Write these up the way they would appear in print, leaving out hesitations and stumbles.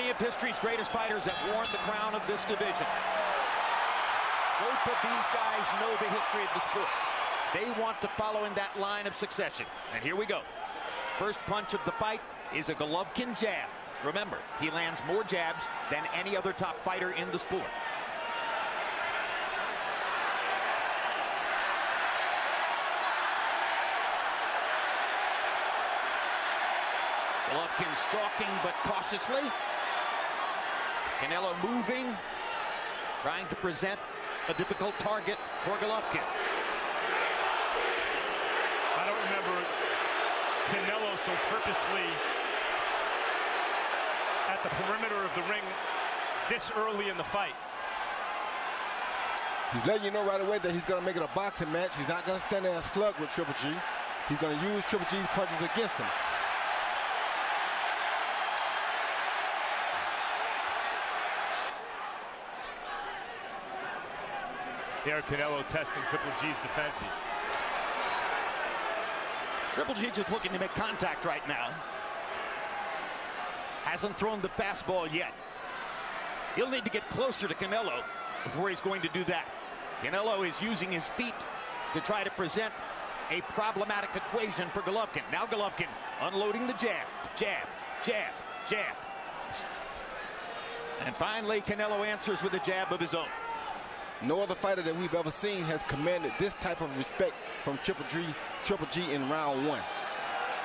Many of history's greatest fighters have worn the crown of this division. Both of these guys know the history of the sport. They want to follow in that line of succession. And here we go. First punch of the fight is a Golovkin jab. Remember, he lands more jabs than any other top fighter in the sport. Golovkin stalking, but cautiously. Canelo moving, trying to present a difficult target for Golovkin. I don't remember Canelo so purposely at the perimeter of the ring this early in the fight. He's letting you know right away that he's going to make it a boxing match. He's not going to stand there and slug with Triple G. He's going to use Triple G's punches against him. There, Canelo testing Triple G's defenses. Triple G just looking to make contact right now. Hasn't thrown the fastball yet. He'll need to get closer to Canelo before he's going to do that. Canelo is using his feet to try to present a problematic equation for Golovkin. Now Golovkin unloading the jab, jab, jab, jab. And finally, Canelo answers with a jab of his own. No other fighter that we've ever seen has commanded this type of respect from Triple G in round one.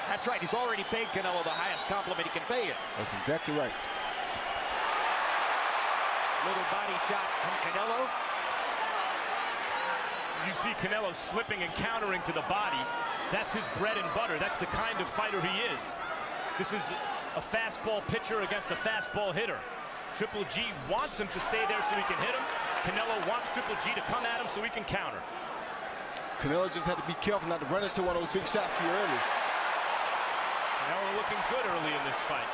That's right. He's already paid Canelo the highest compliment he can pay him. That's exactly right. Little body shot from Canelo. You see Canelo slipping and countering to the body. That's his bread and butter. That's the kind of fighter he is. This is a fastball pitcher against a fastball hitter. Triple G wants him to stay there so he can hit him. Canelo wants Triple G to come at him so he can counter. Canelo just had to be careful not to run into one of those big shots too early. Canelo looking good early in this fight.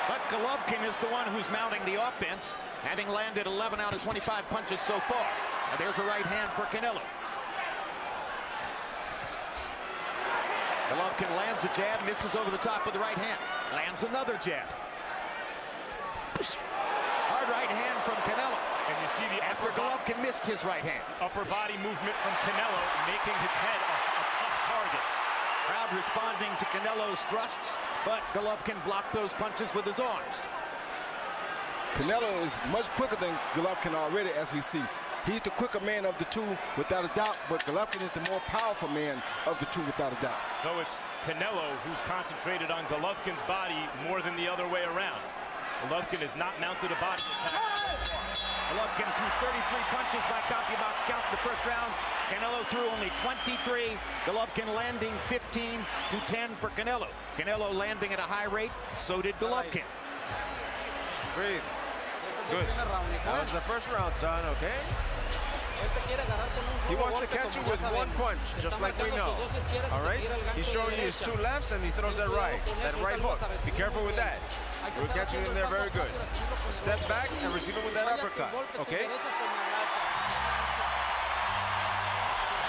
But Golovkin is the one who's mounting the offense, having landed 11 out of 25 punches so far. Now there's a right hand for Canelo. Golovkin lands a jab, misses over the top with the right hand. Lands another jab. Hard right hand from Canelo. And you see the after Golovkin missed his right hand. Upper body movement from Canelo, making his head a tough target. Crowd responding to Canelo's thrusts, but Golovkin blocked those punches with his arms. Canelo is much quicker than Golovkin already, as we see. He's the quicker man of the two, without a doubt, but Golovkin is the more powerful man of the two, without a doubt. Though it's Canelo who's concentrated on Golovkin's body more than the other way around. Golovkin has not mounted a body attack. Golovkin threw 33 punches by CompuBox count in the first round. Canelo threw only 23. Golovkin landing 15 to 10 for Canelo. Canelo landing at a high rate, so did Golovkin. Breathe. Good. That was the first round, son, okay? He wants to catch you with one punch, just like we know. All right? He's showing you his two lefts, and he throws that right hook. Be careful with that. We're catching him there very good. Step back and receive him with that uppercut, okay?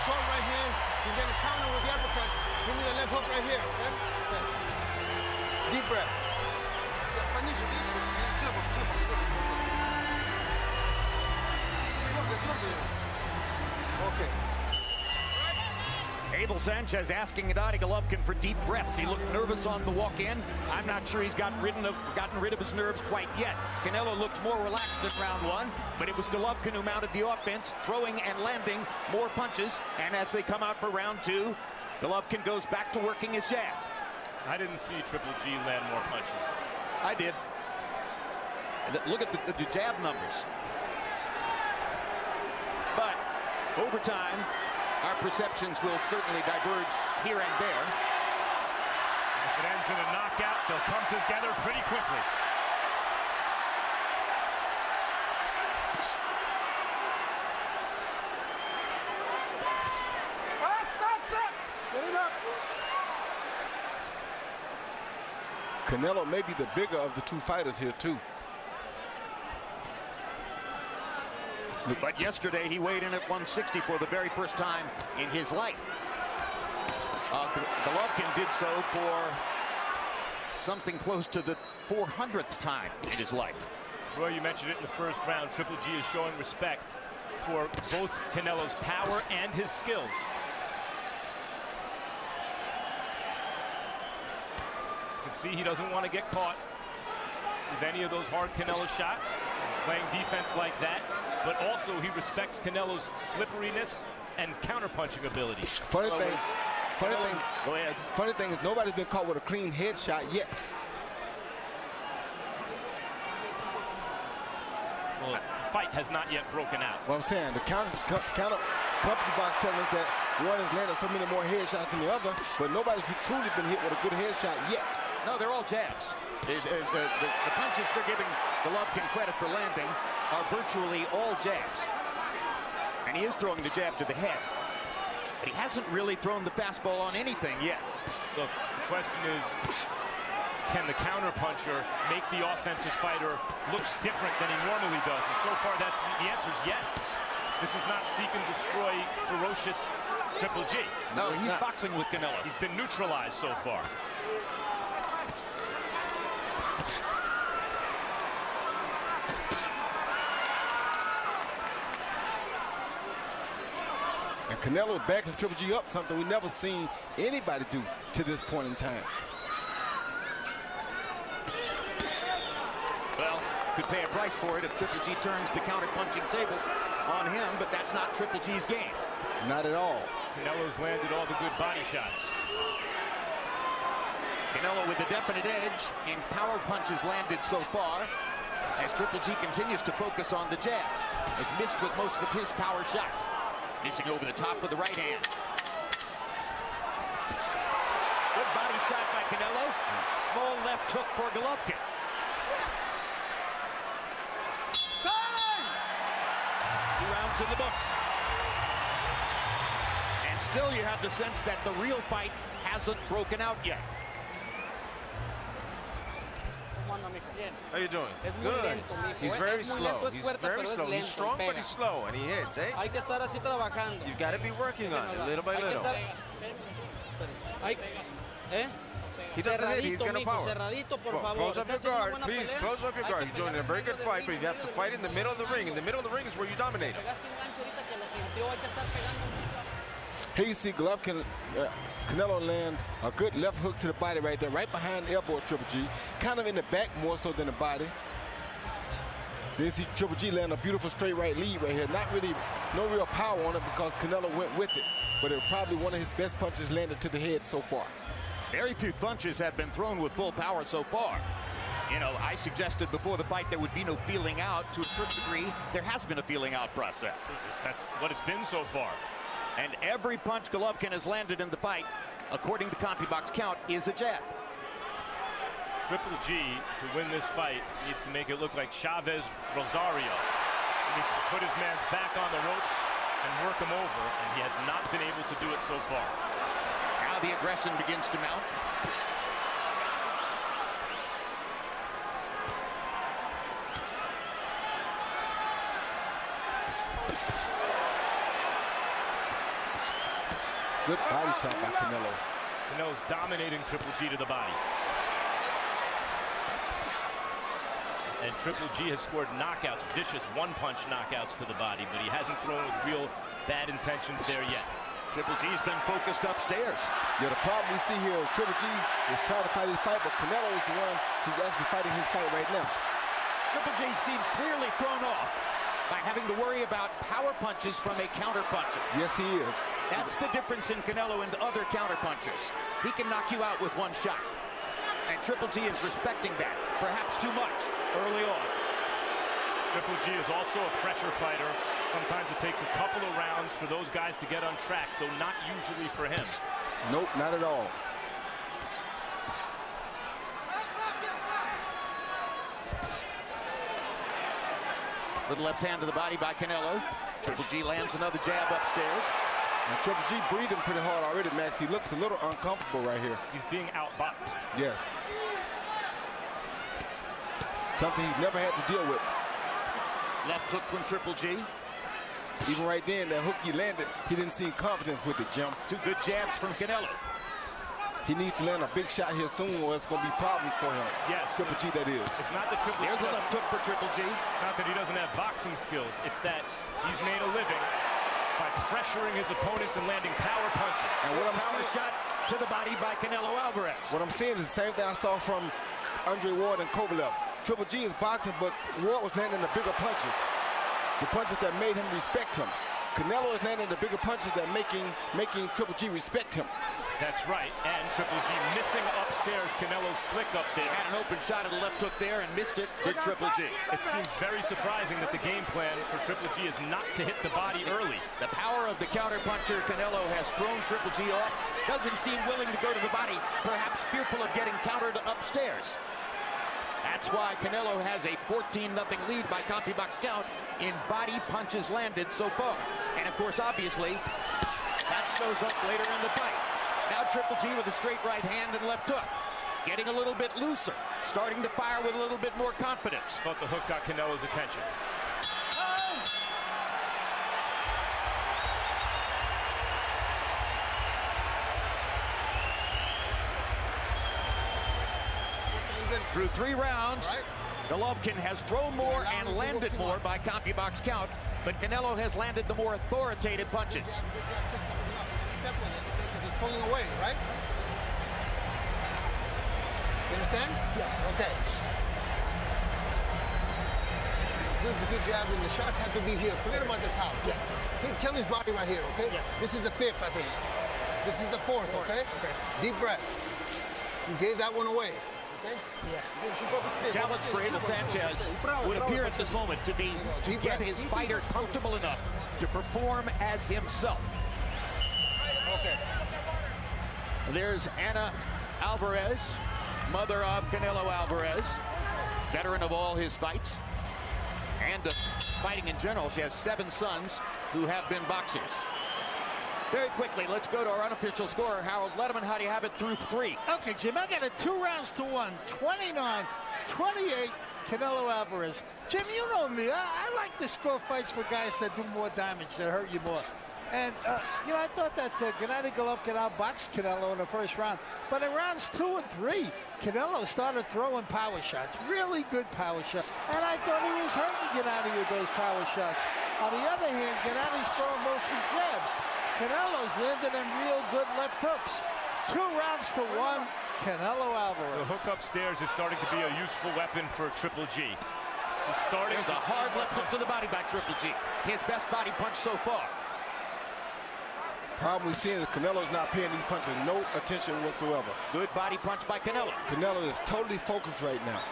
Short right here. He's going to counter with the uppercut. Give me the left hook right here, okay? Deep breath. Okay. Abel Sanchez asking Gennady Golovkin for deep breaths. He looked nervous on the walk-in. I'm not sure he's gotten rid of his nerves quite yet. Canelo looked more relaxed in round one, but it was Golovkin who mounted the offense, throwing and landing more punches. And as they come out for round two, Golovkin goes back to working his jab. I didn't see Triple G land more punches. I did. Look at the jab numbers. But over time, our perceptions will certainly diverge here and there. If it ends in a knockout, they'll come together pretty quickly. Canelo may be the bigger of the two fighters here, too. But yesterday he weighed in at 160 for the very first time in his life. Golovkin did so for something close to the 400th time in his life. Roy, you mentioned it in the first round. Triple G is showing respect for both Canelo's power and his skills. You can see he doesn't want to get caught with any of those hard Canelo shots. He's playing defense like that, but also he respects Canelo's slipperiness and counterpunching ability. Funny thing is nobody's been caught with a clean headshot yet. Well, the fight has not yet broken out. What I'm saying, the counter company box telling us that one has landed so many more headshots than the other, but nobody's truly been hit with a good headshot yet. No, they're all jabs. The punches they're giving Golovkin credit for landing are virtually all jabs. And he is throwing the jab to the head. But he hasn't really thrown the fastball on anything yet. Look, the question is, can the counterpuncher make the offensive fighter look different than he normally does? And so far, the answer is yes. This is not seek and destroy ferocious Triple G. No, he's boxing with Canelo. He's been neutralized so far. And Canelo backing Triple G up, something we've never seen anybody do to this point in time. Well, could pay a price for it if Triple G turns the counter-punching tables on him, but that's not Triple G's game. Not at all. Canelo's landed all the good body shots. Canelo with a definite edge in power punches landed so far, as Triple G continues to focus on the jab. Has missed with most of his power shots. Missing over the top with the right hand. Good body shot by Canelo. Small left hook for Golovkin. 2 rounds in the books. And still you have the sense that the real fight hasn't broken out yet. How you doing? Good. He's very slow. He's very slow. He's strong, but he's slow, and he hits, eh? Hay que estar así trabajando. You've got to be working on it, little by little. He doesn't hit, he's going to power. Close up your guard, please, close up your guard. You're doing a very good fight, but you have to fight in the middle of the ring. In the middle of the ring is where you dominate him. Here you see Golovkin, Canelo land a good left hook to the body right there, right behind the elbow of Triple G, kind of in the back more so than the body. Then you see Triple G land a beautiful straight right lead right here. Not really, no real power on it because Canelo went with it, but it was probably one of his best punches landed to the head so far. Very few punches have been thrown with full power so far. You know, I suggested before the fight there would be no feeling out. To a certain degree, there has been a feeling out process. That's what it's been so far. And every punch Golovkin has landed in the fight, according to CompuBox count, is a jab. Triple G, to win this fight, needs to make it look like Chavez Rosario. He needs to put his man's back on the ropes and work him over, and he has not been able to do it so far. Now the aggression begins to mount. Good body shot by Canelo. Canelo's dominating Triple G to the body. And Triple G has scored knockouts, vicious one-punch knockouts to the body, but he hasn't thrown with real bad intentions there yet. Triple G's been focused upstairs. Yeah, the problem we see here is Triple G is trying to fight his fight, but Canelo is the one who's actually fighting his fight right now. Triple G seems clearly thrown off by having to worry about power punches from a counter-puncher. Yes, he is. That's the difference in Canelo and other counter-punchers. He can knock you out with one shot. And Triple G is respecting that, perhaps too much, early on. Triple G is also a pressure fighter. Sometimes it takes a couple of rounds for those guys to get on track, though not usually for him. Nope, not at all. Little left hand to the body by Canelo. Triple G lands another jab upstairs. And Triple G breathing pretty hard already, Max. He looks a little uncomfortable right here. He's being outboxed. Yes. Something he's never had to deal with. Left hook from Triple G. Even right then, that hook he landed, he didn't seem confidence with it, Jim. 2 good jabs from Canelo. He needs to land a big shot here soon, or it's going to be problems for him. Yes. Triple G, that is. It's not the Triple G. There's a left hook for Triple G. Not that he doesn't have boxing skills. It's that he's made a living by pressuring his opponents and landing power punches. And what I'm Power seeing, shot to the body by Canelo Alvarez. what I'm seeing is the same thing I saw from Andre Ward and Kovalev. Triple G is boxing, but Ward was landing the bigger punches. The punches that made him respect him. Canelo is landing the bigger punches that making Triple G respect him. That's right. And Triple G missing upstairs. Canelo's slick up there. Had an open shot at the left hook there and missed it with Triple G. It seems very surprising that the game plan for Triple G is not to hit the body early. The power of the counterpuncher Canelo has thrown Triple G off. Doesn't seem willing to go to the body, perhaps fearful of getting countered upstairs. That's why Canelo has a 14-0 lead by CompuBox count in body punches landed so far. And of course, obviously, that shows up later in the fight. Now Triple G with a straight right hand and left hook. Getting a little bit looser, starting to fire with a little bit more confidence. Thought the hook got Canelo's attention. Through 3 rounds, Golovkin has thrown more and landed more by CompuBox count, but Canelo has landed the more authoritative punches. Step with it, because it's pulling away, right? You understand? Yeah. Okay. Good jab, and the shots have to be here. Forget about the top. Just hit Kelly's body right here, okay? Yeah. This is the 5th, I think. This is the 4th, okay? Okay. Deep breath. You gave that one away. The challenge for Abel Sanchez would appear at this moment to be to get his fighter comfortable enough to perform as himself. Okay. There's Ana Alvarez, mother of Canelo Alvarez, veteran of all his fights and fighting in general. She has 7 sons who have been boxers. Very quickly, let's go to our unofficial scorer, Harold Letterman. How do you have it through 3? Okay, Jim, I got it 2 rounds to 1. 29-28, Canelo Alvarez. Jim, you know me. I like to score fights for guys that do more damage, that hurt you more. And, you know, I thought that Gennady Golovkin outboxed Canelo in the first round. But in rounds 2 and 3, Canelo started throwing power shots, really good power shots. And I thought he was hurting Gennady with those power shots. On the other hand, Gennady's throwing mostly jabs. Canelo's landed them real good left hooks. 2 rounds to 1, Canelo Alvarez. The hook upstairs is starting to be a useful weapon for Triple G. He's starting There's a hard left hook to the body by Triple G. His best body punch so far. Problem we're seeing is Canelo's not paying these punches no attention whatsoever. Good body punch by Canelo. Canelo is totally focused right now.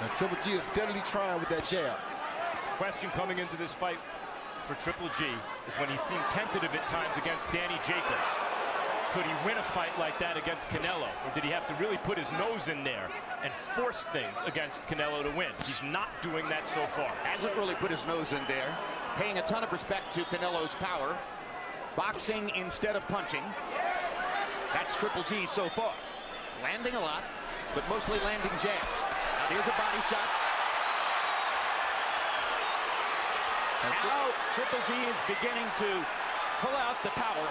Now Triple G is steadily trying with that jab. Question coming into this fight for Triple G is when he seemed tentative at times against Danny Jacobs. Could he win a fight like that against Canelo? Or did he have to really put his nose in there and force things against Canelo to win? He's not doing that so far. Hasn't really put his nose in there. Paying a ton of respect to Canelo's power. Boxing instead of punching. That's Triple G so far. Landing a lot, but mostly landing jabs. Now there's a body shot. Now Triple G is beginning to pull out the power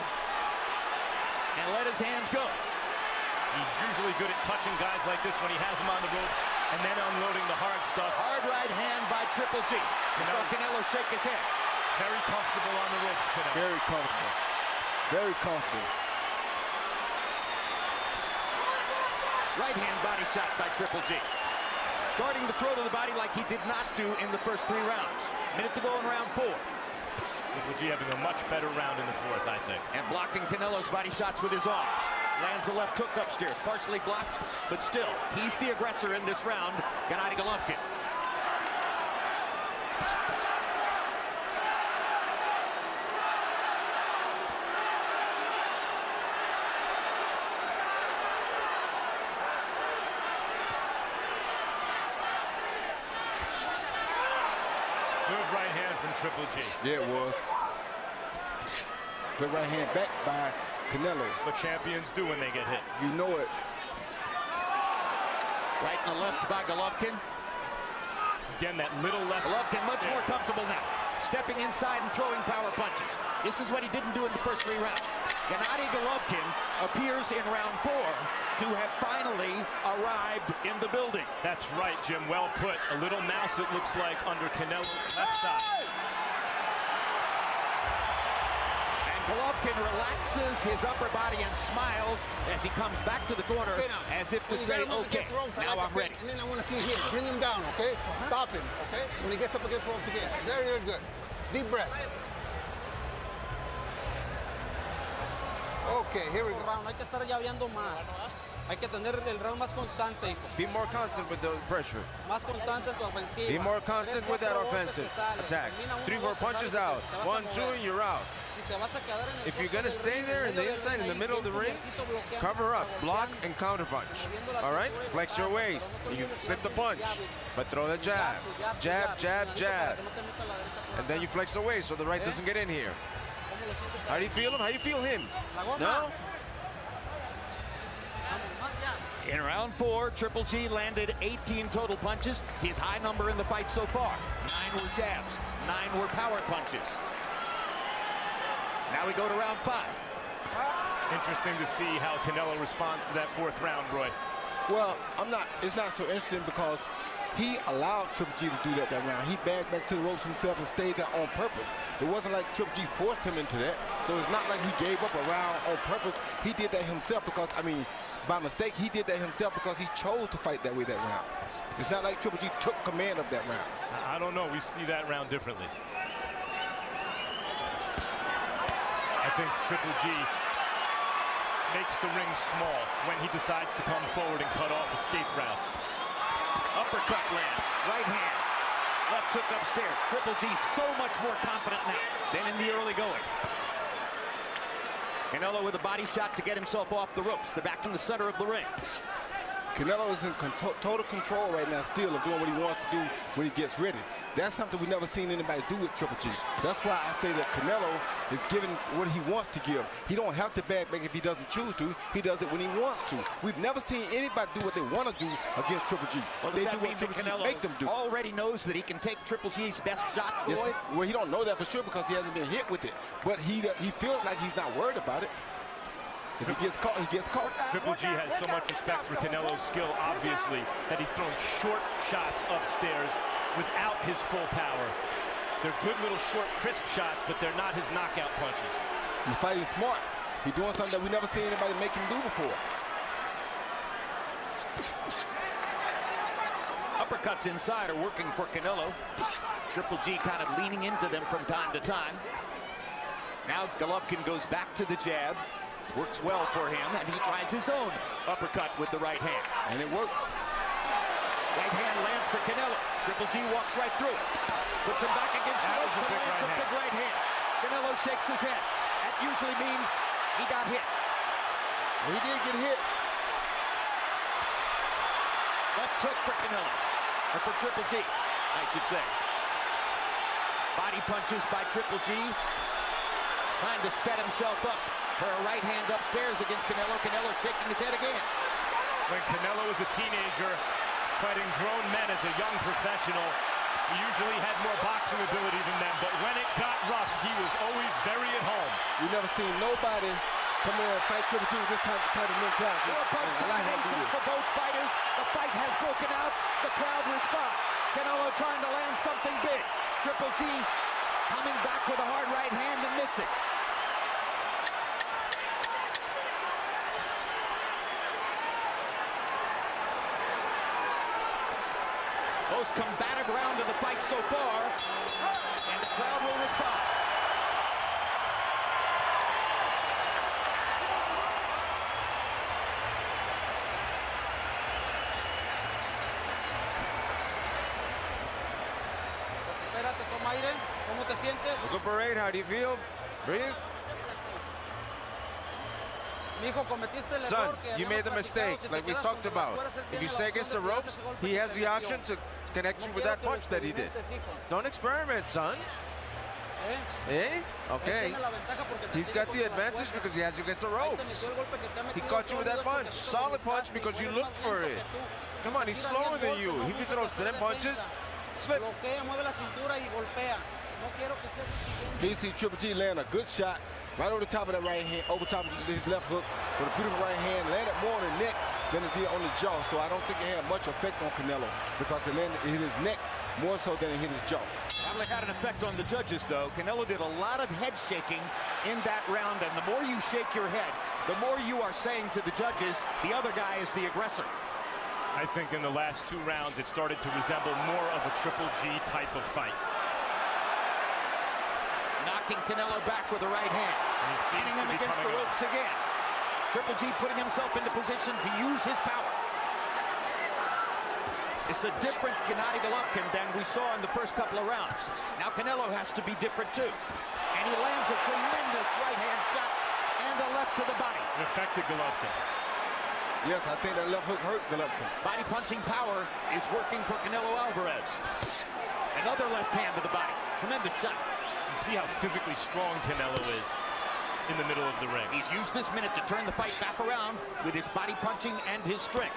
and let his hands go. He's usually good at touching guys like this when he has them on the ropes and then unloading the hard stuff. Hard right hand by Triple G. Canelo shake his head. Very comfortable on the ropes, Canelo. Very comfortable. Very comfortable. Right hand body shot by Triple G. Starting to throw to the body like he did not do in the first 3 rounds. Minute to go in round 4. Triple G having a much better round in the 4th, I think. And blocking Canelo's body shots with his arms. Lands a left hook upstairs, partially blocked, but still, he's the aggressor in this round, Gennady Golovkin. Good right hand from Triple G. Yeah, it was. Good right hand back by Canelo. What champions do when they get hit. You know it. Right and the left by Golovkin. Again, that little left. Golovkin much more comfortable now. Stepping inside and throwing power punches. This is what he didn't do in the first 3 rounds. Gennady Golovkin appears in round 4 to have finally arrived in the building. That's right, Jim. Well put. A little mouse, it looks like, under Canelo's left side. And Golovkin relaxes his upper body and smiles as he comes back to the corner as if to say, okay, now I'm ready. And then I want to see him. Bring him down, okay? Stop him, okay? When he gets up against ropes again. Very, very good. Deep breath. Okay, here we go. Hay que estar llaveando más. Hay que tener el round más constante, hijo. Be more constant with the pressure. Más constante en tu ofensiva. Be more constant with that offensive attack. 3-4 punches out. 1-2 and you're out. If you're going to stay there in the inside, in the middle of the ring, cover up, block, and counterpunch. All right? Flex your waist. You slip the punch, but throw the jab. Jab, jab, jab. And then you flex the waist so the right doesn't get in here. How do you feel him? How do you feel him? No? In round 4, Triple G landed 18 total punches, his high number in the fight so far. 9 were jabs, 9 were power punches. Now we go to round 5. Interesting to see how Canelo responds to that 4th round, Roy. Well, it's not so interesting because he allowed Triple G to do that round. He bagged back to the ropes himself and stayed there on purpose. It wasn't like Triple G forced him into that. So it's not like he gave up a round on purpose. He did that himself because, by mistake, he did that himself because he chose to fight that way that round. It's not like Triple G took command of that round. I don't know. We see that round differently. I think Triple G makes the ring small when he decides to come forward and cut off escape routes. Uppercut lands, right hand, left hook upstairs. Triple G so much more confident now than in the early going. Canelo with a body shot to get himself off the ropes. They're back in the center of the ring. Canelo is in total control right now still of doing what he wants to do when he gets ready. That's something we've never seen anybody do with Triple G. That's why I say that Canelo is giving what he wants to give. He don't have to bag back if he doesn't choose to. He does it when he wants to. We've never seen anybody do what they want to do against Triple G. Well, they do what Triple G make them do. Already knows that he can take Triple G's best shot, Roy? Yes, well, he don't know that for sure because he hasn't been hit with it. But he feels like he's not worried about it. If he gets caught, he gets caught. Triple G has so much respect for Canelo's skill, obviously, that he's throwing short shots upstairs without his full power. They're good little short, crisp shots, but they're not his knockout punches. He's fighting smart. He's doing something that we never seen anybody make him do before. Uppercuts inside are working for Canelo. Triple G kind of leaning into them from time to time. Now Golovkin goes back to the jab. Works well for him, and he tries his own uppercut with the right hand. And it works. Right hand lands for Canelo. Triple G walks right through it. Puts him back against the ropes and lands a big right hand. Canelo shakes his head. That usually means he got hit. Well, he did get hit. Left hook for Canelo. Or for Triple G, I should say. Body punches by Triple G. Trying to set himself up for a right hand upstairs against Canelo. Canelo shaking his head again. When Canelo was a teenager, fighting grown men as a young professional, he usually had more boxing ability than them, but when it got rough, he was always very at home. We've never seen nobody come in and fight Triple G with this type of mentality. Punch combinations for both fighters. The fight has broken out. The crowd responds. Canelo trying to land something big. Triple G coming back with a hard right hand and missing. Most combative round of the fight so far, and the crowd will respond. Espérate, toma aire. ¿Cómo te sientes? Recuperate. How do you feel? Breathe. Son, you made the mistake, like we talked about. If you stay against the ropes, he has the option to connect you with that punch that he did. Don't experiment, son. Eh? Okay. He's got the advantage because he has you against the ropes. He caught you with that punch. Solid punch because you looked for it. Come on, he's slower than you. If he throws 10 punches, slip. He see Triple G land a good shot right over the top of that right hand, over top of his left hook with a beautiful right hand, landed more on the neck than it did on the jaw. So I don't think it had much effect on Canelo because it hit his neck more so than it hit his jaw. Probably had an effect on the judges, though. Canelo did a lot of head shaking in that round, and the more you shake your head, the more you are saying to the judges, the other guy is the aggressor. I think in the last 2 rounds, it started to resemble more of a Triple G type of fight. Knocking Canelo back with the right hand. Hitting him against the ropes again. Triple G putting himself into position to use his power. It's a different Gennady Golovkin than we saw in the first couple of rounds. Now Canelo has to be different too. And he lands a tremendous right hand shot and a left to the body. It affected Golovkin. Yes, I think that left hook hurt Golovkin. Body punching power is working for Canelo Alvarez. Another left hand to the body. Tremendous shot. You see how physically strong Canelo is in the middle of the ring. He's used this minute to turn the fight back around with his body punching and his strength.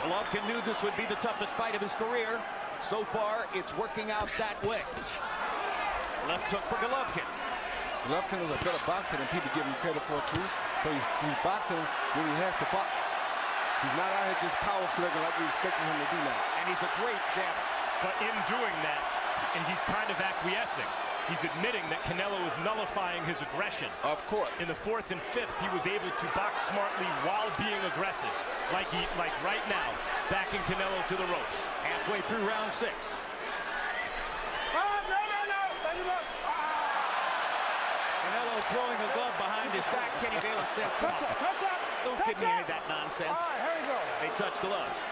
Golovkin knew this would be the toughest fight of his career. So far, it's working out that way. Left hook for Golovkin. Golovkin is a better boxer than people give him credit for, too. So he's boxing when he has to box. He's not out here just power slugging like we expected him to do now. And he's a great jabber. But in doing that, and he's kind of acquiescing, he's admitting that Canelo is nullifying his aggression. Of course. In the 4th and 5th, he was able to box smartly while being aggressive. Like right now, backing Canelo to the ropes. Halfway through round 6. Canelo throwing a glove behind his back. Kenny Bayless says, come on. Don't give me any of that nonsense. All right, here we go. They touch gloves.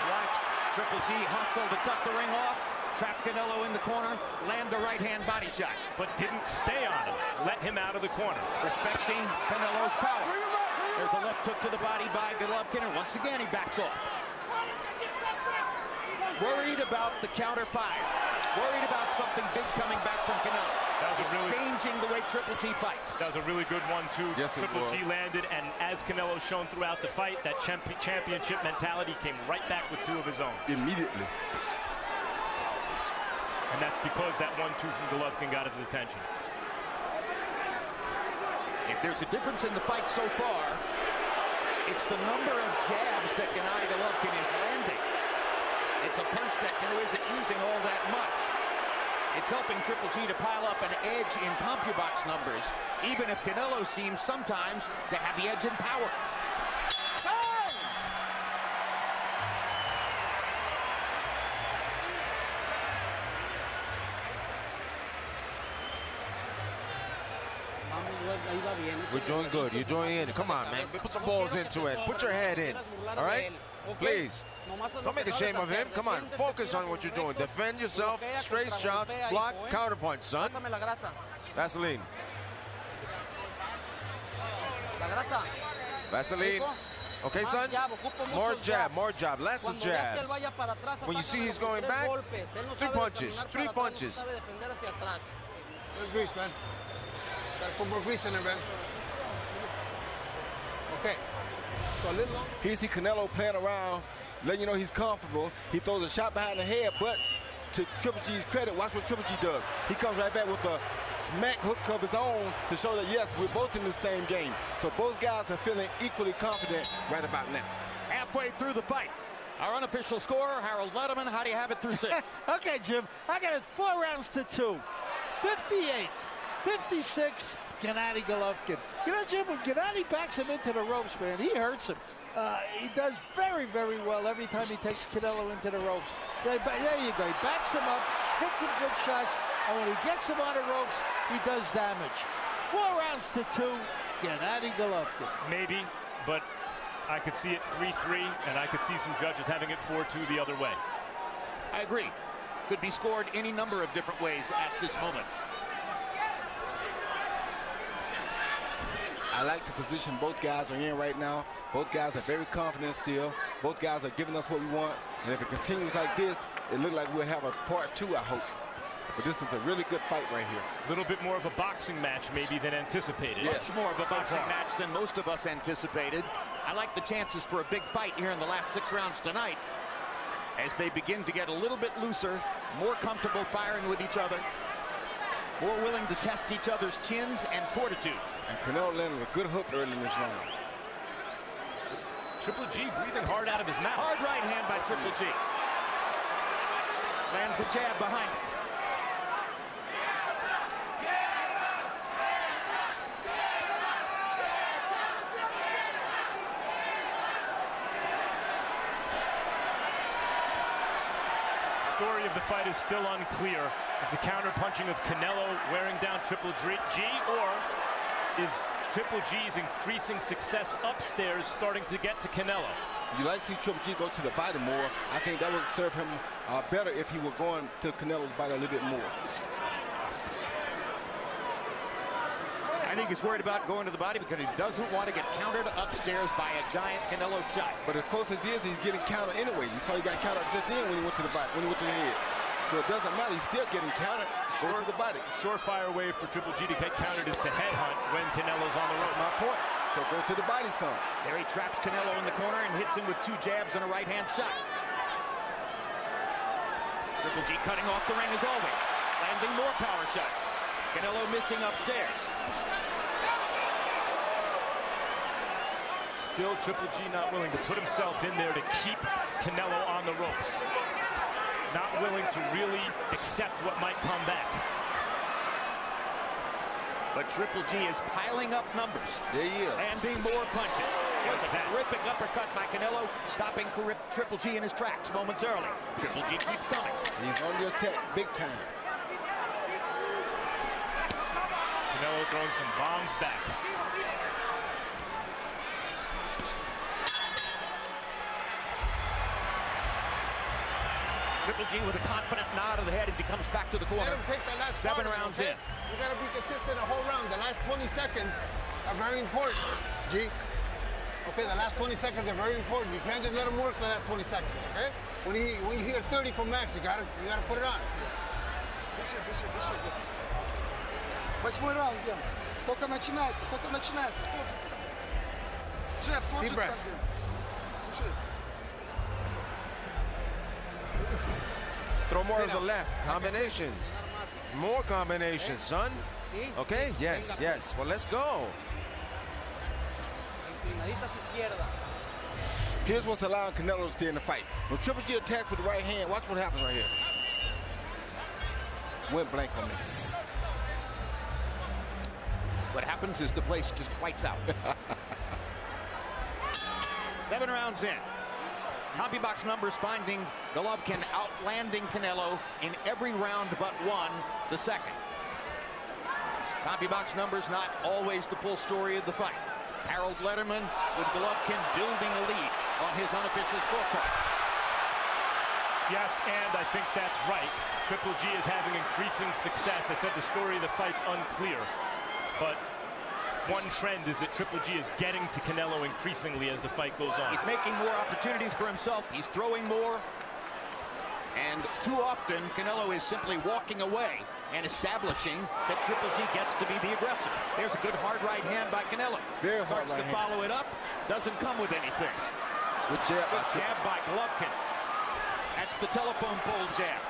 Watch Triple G hustle to cut the ring off. Trap Canelo in the corner, land a right-hand body shot. But didn't stay on him. Let him out of the corner. Respecting Canelo's power. There's a left hook to the body by Golovkin, and once again he backs off. Worried about the counter fire. Worried about something big coming back from Canelo. That was it's changing the way Triple G fights. That was a really good one, too. Yes, Triple G landed, and as Canelo shown throughout the fight, that championship mentality came right back with 2 of his own. Immediately. And that's because that 1-2 from Golovkin got his attention. If there's a difference in the fight so far, it's the number of jabs that Gennady Golovkin is landing. It's a punch that Canelo isn't using all that much. It's helping Triple G to pile up an edge in CompuBox numbers, even if Canelo seems sometimes to have the edge in power. We're doing good. You're doing it. Come on, man. Put some balls into it. Put your head in. All right? Please. Don't make a shame of him. Come on. Focus on what you're doing. Defend yourself. Straight shots. Block. Counterpunch, son. Vaseline. Vaseline. Okay, son? More jab. More jab. Lots of jabs. When you see he's going back, 3 punches. 3 punches. There's grease, man. Gotta put more grease in there, man. Okay. So a little long. Here you see Canelo playing around, letting you know he's comfortable. He throws a shot behind the head, but to Triple G's credit, watch what Triple G does. He comes right back with a smack hook of his own to show that, yes, we're both in the same game. So both guys are feeling equally confident right about now. Halfway through the fight. Our unofficial scorer, Harold Letterman. How do you have it through 6? Okay, Jim. I got it 4 rounds to 2. 58-56, Gennady Golovkin. You know, Jim, when Gennady backs him into the ropes, man, he hurts him. He does very, very well every time he takes Canelo into the ropes. There you go. He backs him up, hits some good shots, and when he gets him on the ropes, he does damage. 4 rounds to 2, Gennady Golovkin. Maybe, but I could see it 3-3, and I could see some judges having it 4-2 the other way. I agree. Could be scored any number of different ways at this moment. I like the position both guys are in right now. Both guys are very confident still. Both guys are giving us what we want. And if it continues like this, it looks like we'll have a part 2, I hope. But this is a really good fight right here. A little bit more of a boxing match maybe than anticipated. Yes. Much more of a boxing match than most of us anticipated. I like the chances for a big fight here in the last 6 rounds tonight, as they begin to get a little bit looser, more comfortable firing with each other, more willing to test each other's chins and fortitude. And Canelo landed a good hook early in this round. Triple G breathing hard out of his mouth. Hard right hand by Triple G. Lands a jab behind him. The story of the fight is still unclear. Is the counter-punching of Canelo wearing down Triple G, or is Triple G's increasing success upstairs starting to get to Canelo? You like to see Triple G go to the body more. I think that would serve him better if he were going to Canelo's body a little bit more. I think he's worried about going to the body because he doesn't want to get countered upstairs by a giant Canelo shot. But as close as he is, he's getting countered anyway. You saw he got countered just then when he went to the body, when he went to the head. So it doesn't matter. He's still getting countered. Go to the body. Surefire way for Triple G to get countered is to headhunt when Canelo's on the rope. That's my point. So go to the body some. There he traps Canelo in the corner and hits him with 2 jabs and a right-hand shot. Triple G cutting off the ring as always, landing more power shots. Canelo missing upstairs. Still Triple G not willing to put himself in there to keep Canelo on the ropes. Not willing to really accept what might come back. But Triple G is piling up numbers. There he is. Landing more punches. There's a terrific uppercut by Canelo, stopping Triple G in his tracks momentarily. Triple G keeps coming. He's on the attack big time. Canelo throwing some bombs back. Triple G with a confident nod of the head as he comes back to the corner. Let him take the last 7 part, rounds okay? in. You gotta be consistent the whole round. The last 20 seconds are very important, G. Okay, the last 20 seconds are very important. You can't just let him work the last 20 seconds, okay? When you hear 30 from Max, you gotta put it on. Дыши. 8-й раунд, Ген. Только начинается. Джеб, тот же, как бы. Дыши. Throw more of the left. Combinations. More combinations, son. Okay, yes. Well, let's go. Inclinadita a su izquierda. Here's what's allowing Canelo to stay in the fight. When Triple G attacks with the right hand, watch what happens right here. Went blank on me. What happens is the place just whites out. 7 rounds in. CompuBox numbers finding Golovkin outlanding Canelo in every round but one, the second. CompuBox numbers not always the full story of the fight. Harold Letterman with Golovkin building a lead on his unofficial scorecard. Yes, and I think that's right. Triple G is having increasing success. I said the story of the fight's unclear, but one trend is that Triple G is getting to Canelo increasingly as the fight goes on. He's making more opportunities for himself. He's throwing more. And too often, Canelo is simply walking away and establishing that Triple G gets to be the aggressor. There's a good hard right hand by Canelo. Very hard Starts right to hand. follow it up. Doesn't come with anything. Good jab by Good jab by Golovkin. That's the telephone pole jab.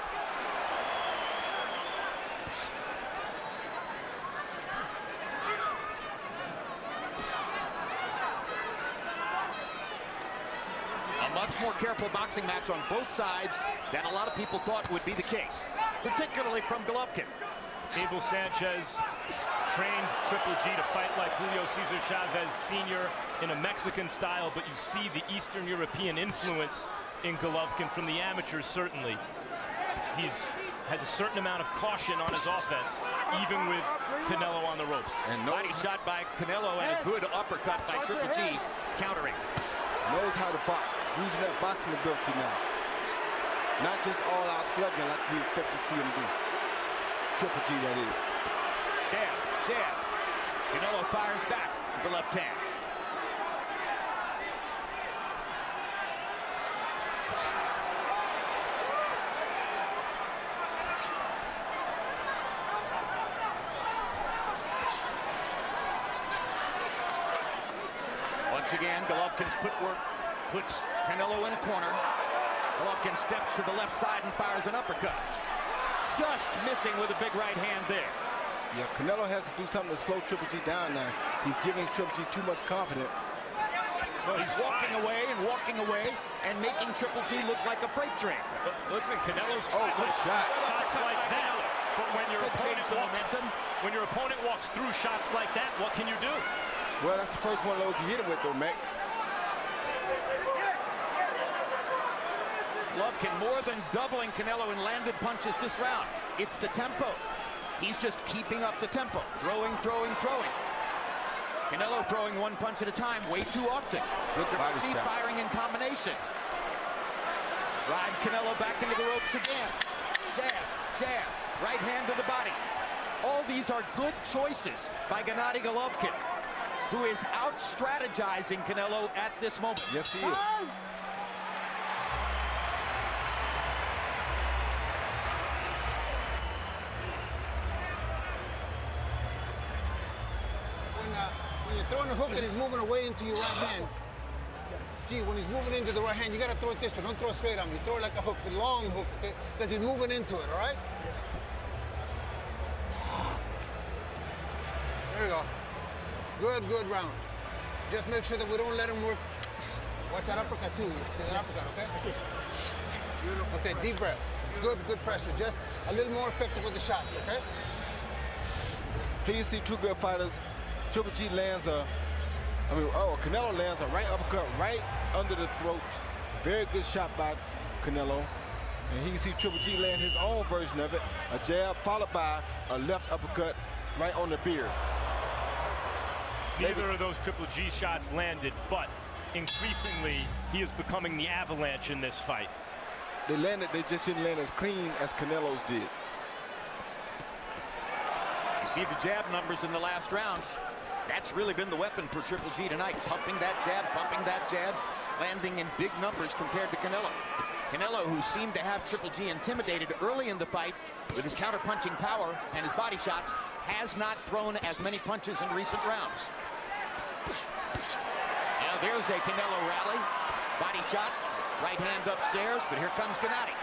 A much more careful boxing match on both sides than a lot of people thought would be the case, particularly from Golovkin. Abel Sanchez trained Triple G to fight like Julio Cesar Chavez Sr. in a Mexican style, but you see the Eastern European influence in Golovkin from the amateurs, certainly. Has a certain amount of caution on his offense, even with Canelo on the ropes. And body shot by Canelo and a good uppercut by Triple G, countering. Knows how to box, using that boxing ability now. Not just all-out slugging like we expect to see him do. Triple G, that is. Jab. Canelo fires back. the left hand. Once again, Golovkin's footwork puts Canelo in a corner. Golovkin steps to the left side and fires an uppercut. Just missing with a big right hand there. Yeah, Canelo has to do something to slow Triple G down now. He's giving Triple G too much confidence. Well, he's walking away and making Triple G look like a freight train. Listen, Canelo's good shot. Shots like that. But when your opponent walks through shots like that, what can you do? Well, that's the first one of those he hit him with, though, Max. Golovkin more than doubling Canelo in landed punches this round. It's the tempo. He's just keeping up the tempo. Throwing. Canelo throwing one punch at a time way too often. Good body shot. Firing in combination. Drives Canelo back into the ropes again. Jab. Right hand to the body. All these are good choices by Gennady Golovkin, who is out-strategizing Canelo at this moment. Yes, he is. When you're throwing a hook and he's moving away into your right hand, when he's moving into the right hand, you got to throw it this way. Don't throw it straight on me. Throw it like a hook, a long hook, okay? Because he's moving into it, all right? There we go. Good round. Just make sure that we don't let him work. Watch that uppercut too. You see that uppercut, okay? I see. Okay, deep breath. Good pressure. Just a little more effective with the shots, okay? Here you see two good fighters. Triple G lands Canelo lands a right uppercut right under the throat. Very good shot by Canelo. And here you see Triple G land his own version of it. A jab followed by a left uppercut right on the beard. Neither of those Triple G shots landed, but increasingly he is becoming the avalanche in this fight. They landed, they just didn't land as clean as Canelo's did. You see the jab numbers in the last round. That's really been the weapon for Triple G tonight. Pumping that jab, landing in big numbers compared to Canelo. Canelo, who seemed to have Triple G intimidated early in the fight with his counter-punching power and his body shots, has not thrown as many punches in recent rounds. Now there's a Canelo rally. Body shot, right hand upstairs, but here comes Gennady.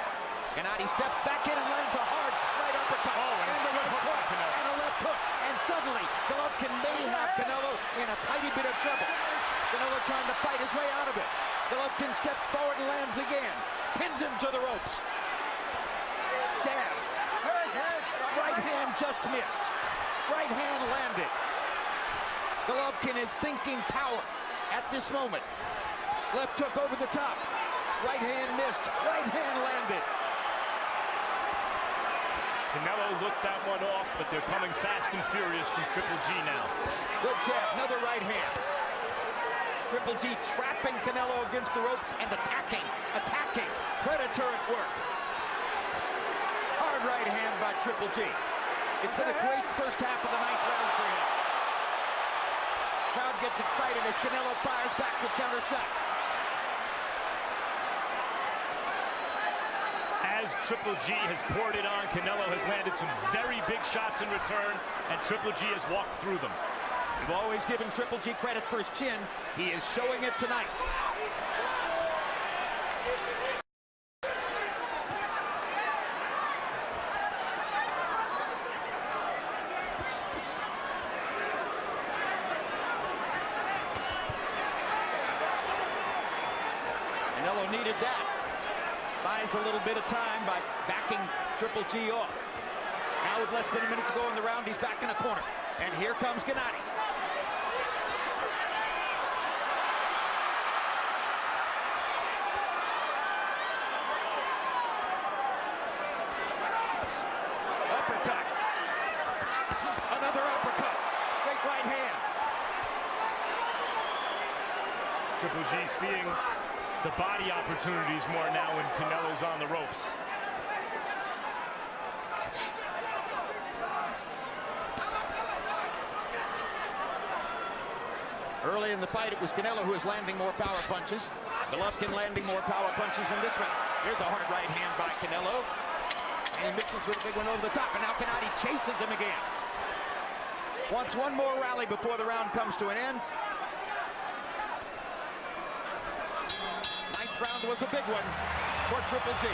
Gennady steps back in and lands a hard right uppercut. And a left hook, and a left hook. And suddenly, Golovkin may have Canelo in a tiny bit of trouble. Canelo trying to fight his way out of it. Golovkin steps forward and lands again. Pins him to the ropes. Jab. Right hand just missed. Right hand landed. Golovkin is thinking power at this moment. Left hook over the top. Right hand missed. Right hand landed. Canelo looked that one off, but they're coming fast and furious from Triple G now. Good jab, another right hand. Triple G trapping Canelo against the ropes and attacking. Predator at work. Hard right hand by Triple G. It's been a great first half of the ninth round for him. Crowd gets excited as Canelo fires back with counter shots. As Triple G has poured it on, Canelo has landed some very big shots in return, and Triple G has walked through them. We've always given Triple G credit for his chin. He is showing it tonight. Canelo needed that. Buys a little bit of time by backing Triple G off. Now with less than a minute to go in the round, he's back in a corner. And here comes Gennady. Uppercut. Another uppercut. Straight right hand. Triple G seeing the body opportunities more now when Canelo's on the ropes. Early in the fight, it was Canelo who was landing more power punches. Golovkin landing more power punches in this one. Here's a hard right hand by Canelo. And he misses with a big one over the top. And now Gennady chases him again. Wants one more rally before the round comes to an end. Ninth round was a big one for Triple G.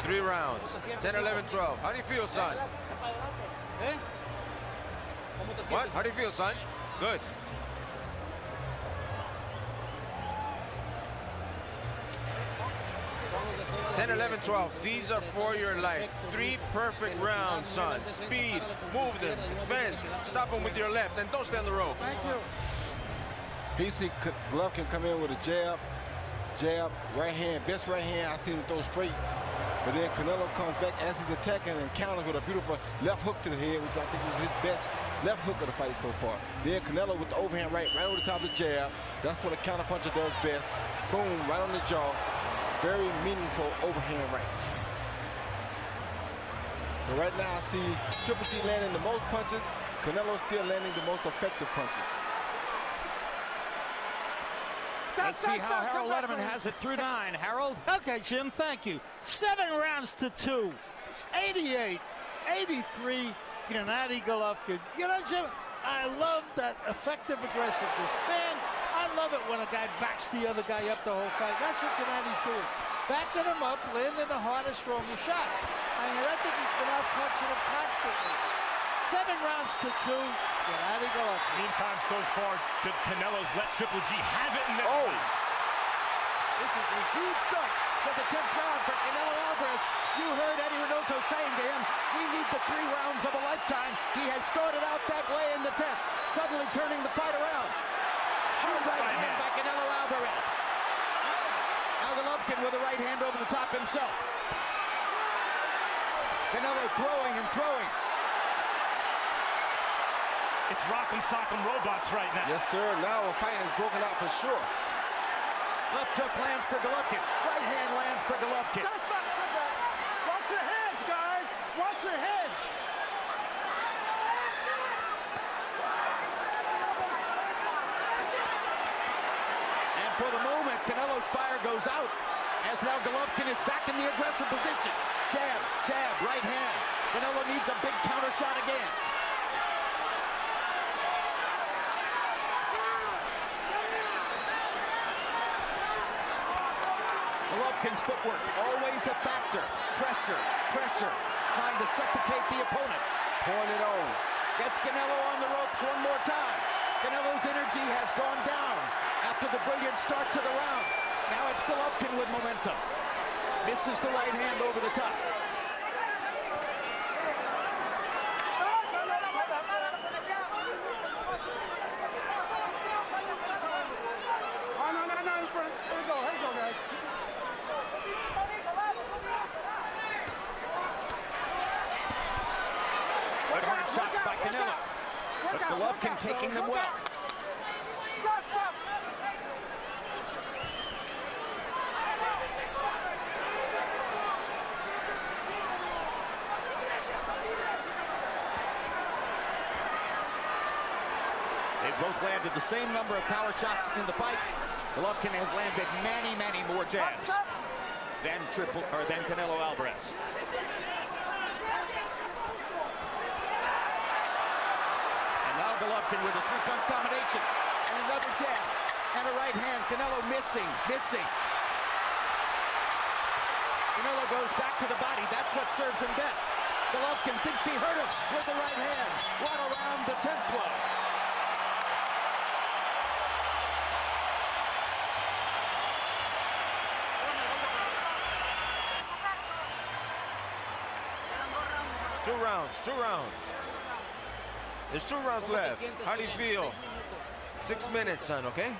Three rounds, 10, 11, 12. How do you feel, son? What? How do you feel, son? Good. 10, 11, 12. These are for your life. 3 perfect rounds, son. Speed, move them, defense, stop them with your left, and don't stay on the ropes. Thank you. He see Golovkin come in with a jab, right hand, best right hand. I seen him throw straight. But then Canelo comes back as he's attacking and counters with a beautiful left hook to the head, which I think was his best left hook of the fight so far. Then Canelo with the overhand right over the top of the jab. That's what a counterpuncher does best. Boom, right on the jaw. Very meaningful overhand right. So right now I see Triple G landing the most punches. Canelo still landing the most effective punches. Let's see how Harold Letterman has it through 9. Harold? Okay, Jim, thank you. 7 rounds to 2. 88, 83, Gennady Golovkin. You know, Jim, I love that effective aggressiveness. Man, I love it when a guy backs the other guy up the whole fight. That's what Gennady's doing. Backing him up, landing the hardest, strongest shots. I mean, I think he's been out punching him constantly. 7 rounds to 2. Gennady Golovkin. Meantime, so far, Canelo's let Triple G have it in this fight. This is a huge start for the 10th round for Canelo Alvarez. You heard Eddie Reynoso saying to him, we need the 3 rounds of a lifetime. He has started out that way in the 10th, suddenly turning the fight around. Hard right hand by Canelo Alvarez. Now Golovkin with a right hand over the top himself. Canelo throwing and throwing. It's rock'em sock'em robots right now. Yes, sir. Now a fight has broken out for sure. Left hook lands for Golovkin. Right hand lands for Golovkin. Stop. Watch your heads, guys. Watch your heads. And for the moment, Canelo's fire goes out as now Golovkin is back in the aggressive position. Jab, right hand. Canelo needs a big counter shot again. Golovkin's footwork, always a factor. Pressure, trying to suffocate the opponent. Pouring it on. Gets Canelo on the ropes one more time. Canelo's energy has gone down after the brilliant start to the round. Now it's Golovkin with momentum. Misses the right hand over the top. No, in front. Here we go, guys. Good hard shots by Canelo. But Golovkin taking them well. Stop. They both landed the same number of power shots in the fight. Golovkin has landed many more jabs than Canelo Alvarez. And now Golovkin with a 3-punch combination and another jab and a right hand. Canelo missing. Canelo goes back to the body. That's what serves him best. Golovkin thinks he hurt him with the right hand. What a round the 10th was. Two rounds. There's 2 rounds left. How do you feel? 6 minutes, son, okay?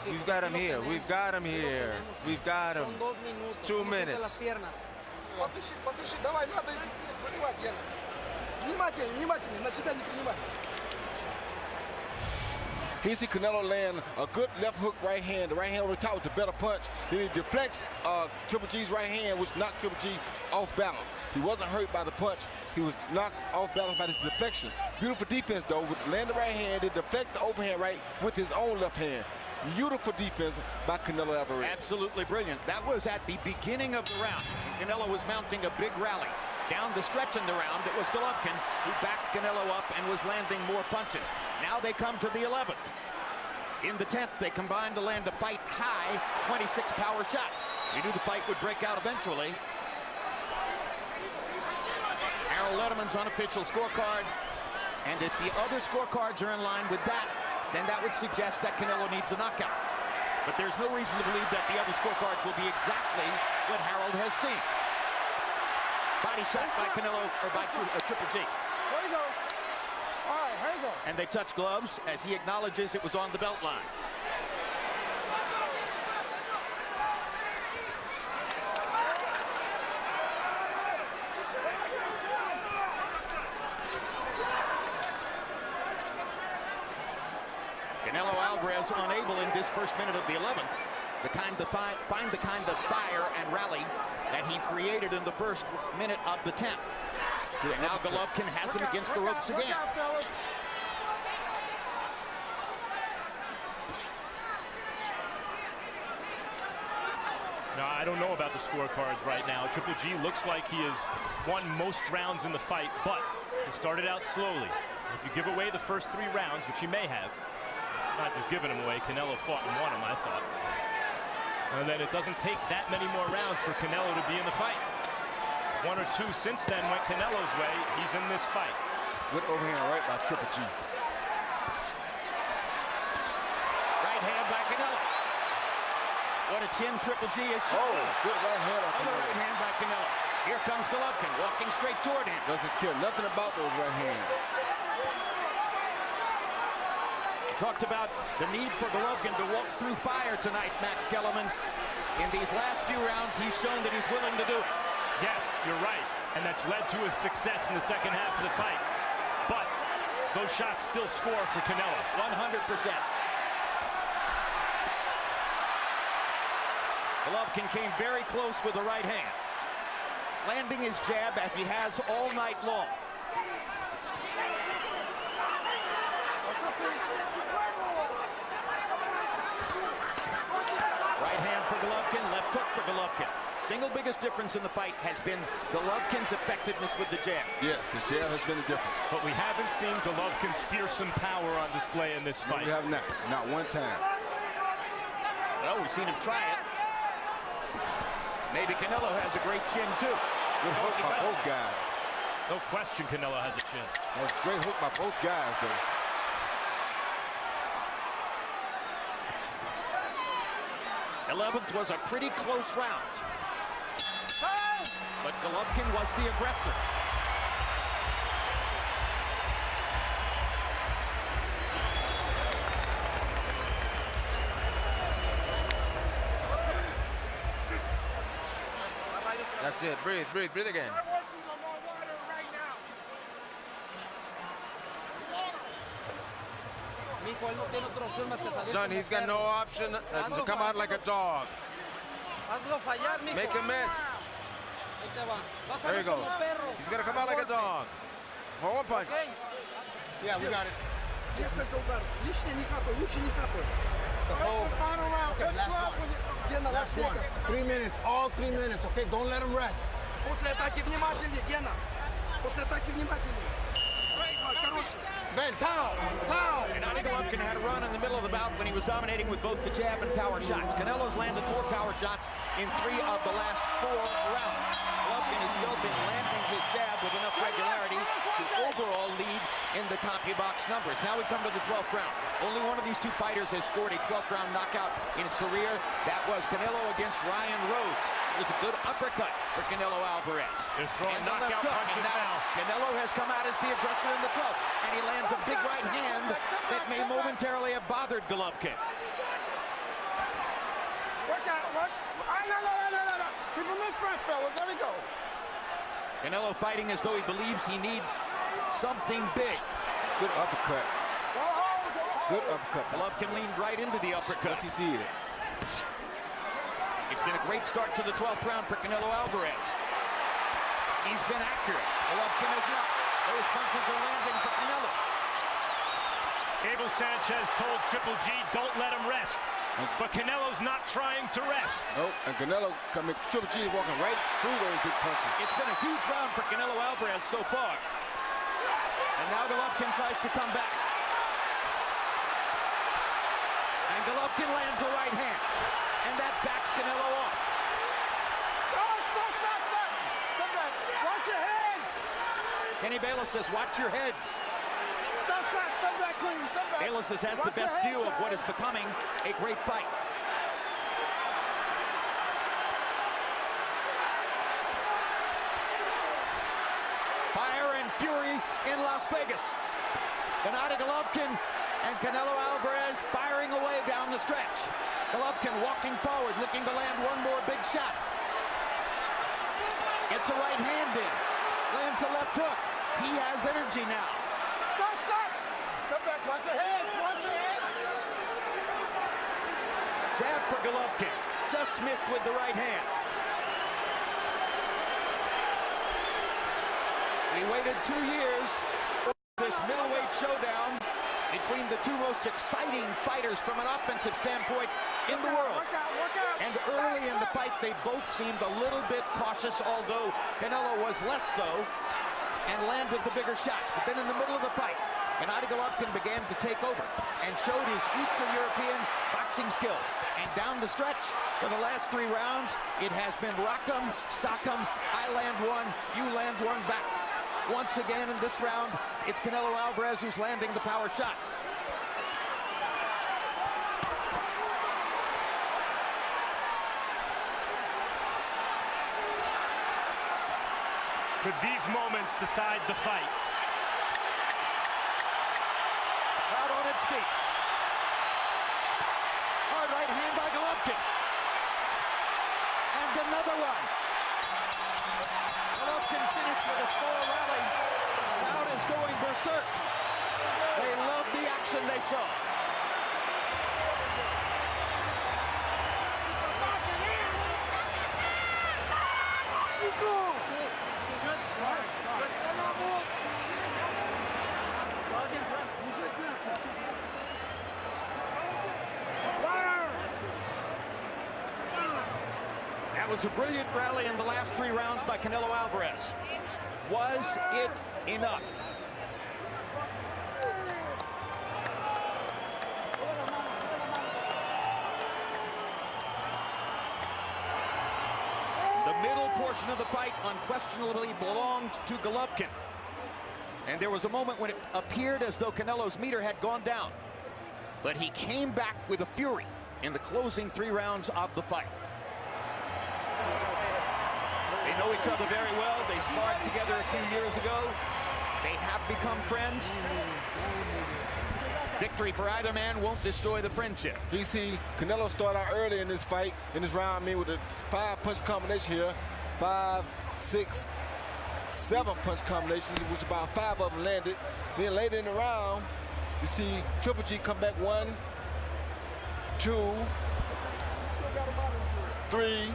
We've got him here. We've got him. 2 minutes. Подыши, давай, надо выливать, Гена. Внимательно, на себя не принимай. He see Canelo land a good left hook right hand. The right hand over the top with the better punch. Then he deflects Triple G's right hand, which knocked Triple G off balance. He wasn't hurt by the punch. He was knocked off balance by this deflection. Beautiful defense, though, with land the right hand and deflect the overhand right with his own left hand. Beautiful defense by Canelo Alvarez. Absolutely brilliant. That was at the beginning of the round. Canelo was mounting a big rally. Down the stretch in the round, it was Golovkin who backed Canelo up and was landing more punches. Now they come to the 11th. In the 10th, they combined to land a fight high 26 power shots. We knew the fight would break out eventually. Harold Letterman's unofficial scorecard. And if the other scorecards are in line with that, then that would suggest that Canelo needs a knockout. But there's no reason to believe that the other scorecards will be exactly what Harold has seen. Body shot by Canelo, or by Triple G. There you go. All right, here you go. And they touch gloves as he acknowledges it was on the belt line. Canelo Alvarez unable in this first minute of the 11th to find the kind of fire and rally that he created in the first minute of the 10th. And now Golovkin has him against the ropes again. No, I don't know about the scorecards right now. Triple G looks like he has won most rounds in the fight, but he started out slowly. If you give away the first 3 rounds, which he may have, not just giving them away, Canelo fought and won them, I thought. And then it doesn't take that many more rounds for Canelo to be in the fight. 1 or 2 since then went Canelo's way. He's in this fight. Good overhand right by Triple G. Right hand by Canelo. What a chin Triple G is. Oh, good right hand by Another Canelo. right hand by Canelo. Here comes Golovkin walking straight toward him. Doesn't care nothing about those right hands. Talked about the need for Golovkin to walk through fire tonight, Max Kellerman. In these last few rounds, he's shown that he's willing to do it. Yes, you're right. And that's led to his success in the second half of the fight. But those shots still score for Canelo. 100%. Golovkin came very close with the right hand, landing his jab as he has all night long. Right hand for Golovkin, left hook for Golovkin. Single biggest difference in the fight has been Golovkin's effectiveness with the jab. Yes, the jab has been the difference. But we haven't seen Golovkin's fearsome power on display in this fight. No, we have not one time. Well, we've seen him try it. Maybe Canelo has a great chin, too. Good hook by both guys. No question Canelo has a chin. That was a great hook by both guys, though. '11th was a pretty close round. But Golovkin was the aggressor. That's it. Breathe, breathe, breathe again. Son, he's got no option to come out like a dog. Make him miss. There he goes. He's gonna come out like a dog. For 1 punch. Yeah, we got it. The whole final round. Okay, last one. 3 minutes, all 3 minutes, okay? Don't let him rest. Ben, down. Gennady Golovkin had a run in the middle of the bout when he was dominating with both the jab and power shots. Canelo's landed more power shots in 3 of the last 4 rounds. Golovkin has still been landing his jab with enough regularity to overall lead in the CompuBox numbers. Now we come to the 12th round. Only one of these 2 fighters has scored a 12th round knockout in his career. That was Canelo against Ryan Rhodes. It was a good uppercut for Canelo Alvarez. They're throwing And the knockout left hook, punches and now. Canelo has come out as the aggressor in the 12th, and he lands a big right hand that may momentarily have bothered Golovkin. Work out. What? No. Keep him in front, fellas. There we go. Canelo fighting as though he believes he needs something big. Good uppercut. Go home. Good uppercut. Golovkin leaned right into the uppercut. Yes, he did. It's been a great start to the 12th round for Canelo Alvarez. He's been accurate. Golovkin has not. Those punches are landing for Canelo. Abel Sanchez told Triple G, don't let him rest. But Canelo's not trying to rest. Oh, and Canelo coming. Triple G is walking right through those big punches. It's been a huge round for Canelo Alvarez so far. And now Golovkin tries to come back. And Golovkin lands a right hand. And that backs Canelo off. Stop back. Watch your heads. Kenny Bayless says, watch your heads. Stop back, clean. Stop back. Bayless has the best view of what is becoming a great fight. Fire and fury in Las Vegas. Gennady Golovkin and Canelo Alvarez firing away down the stretch. Golovkin walking forward, looking to land one more big shot. Gets a right hand in. Lands a left hook. He has energy now. Stop back. Watch your head. Jab for Golovkin. Just missed with the right hand. We waited 2 years for this middleweight showdown between the two most exciting fighters from an offensive standpoint in the world. Work out. And early in the fight, they both seemed a little bit cautious, although Canelo was less so and landed the bigger shots. But then in the middle of the fight, Gennady Golovkin began to take over and showed his Eastern European boxing skills. And down the stretch for the last 3 rounds, it has been rock'em, sock'em, I land one, you land one back. Once again in this round, it's Canelo Alvarez who's landing the power shots. Could these moments decide the fight? Out on its feet. Hard right hand by Golovkin. And another one. Golovkin finished with a small rally. Crowd is going berserk. They love the action they saw. That was a brilliant rally in the last 3 rounds by Canelo Alvarez. Was it enough? The middle portion of the fight unquestionably belonged to Golovkin. And there was a moment when it appeared as though Canelo's meter had gone down. But he came back with a fury in the closing 3 rounds of the fight. They know each other very well. They sparred together a few years ago. They have become friends. Victory for either man won't destroy the friendship. You see, Canelo started out early in this fight, in this round, with a 5-punch combination here. 5, 6, 7 punch combinations, which about 5 of them landed. Then later in the round, you see Triple G come back 1, 2, 3,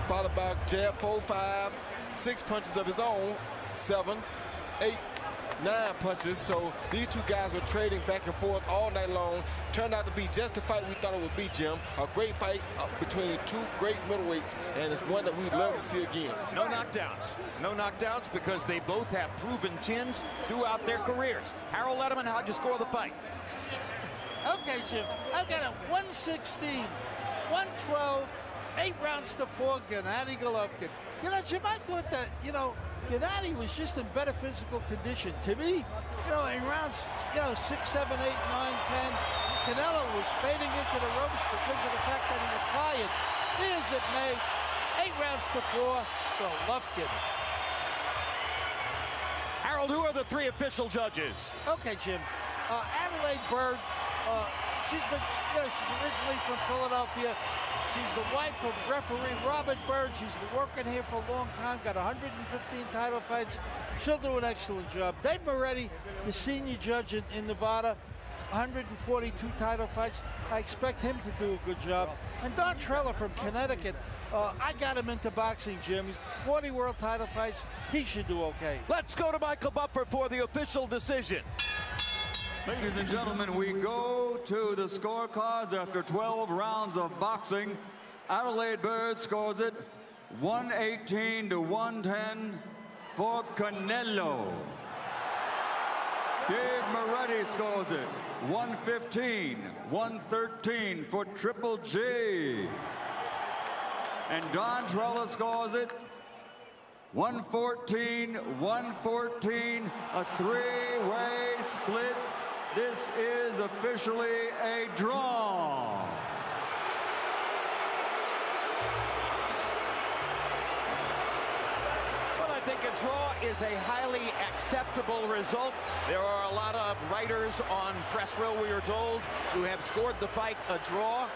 followed by jab, 4, 5, 6 punches of his own, 7, 8, 9 punches. So these two guys were trading back and forth all night long. Turned out to be just the fight we thought it would be, Jim. A great fight between 2 great middleweights, and it's one that we'd love to see again. No knockdowns. No knockdowns because they both have proven chins throughout their careers. Harold Letterman, how'd you score the fight? Okay, Jim. I've got a 116, 112, 8 rounds to 4, Gennady Golovkin. You know, Jim, I thought that, Gennady was just in better physical condition. To me, in rounds, 6, 7, 8, 9, 10, Canelo was fading into the ropes because of the fact that he was tired. Be as it may, 8 rounds to 4, Golovkin. Harold, who are the 3 official judges? Okay, Jim. Adelaide Bird, she's originally from Philadelphia. She's the wife of referee Robert Bird. She's been working here for a long time, got 115 title fights. She'll do an excellent job. Dave Moretti, the senior judge in Nevada. 142 title fights. I expect him to do a good job. And Don Trella from Connecticut, I got him into boxing, Jim. He's 40 world title fights. He should do okay. Let's go to Michael Buffer for the official decision. Ladies and gentlemen, we go to the scorecards after 12 rounds of boxing. Adelaide Bird scores it 118 to 110 for Canelo. Dave Moretti scores it 115-113 for Triple G. And Don Trella scores it 114-114, a three-way split. This is officially a draw. Well, I think a draw is a highly acceptable result. There are a lot of writers on Press Row, we are told, who have scored the fight a draw.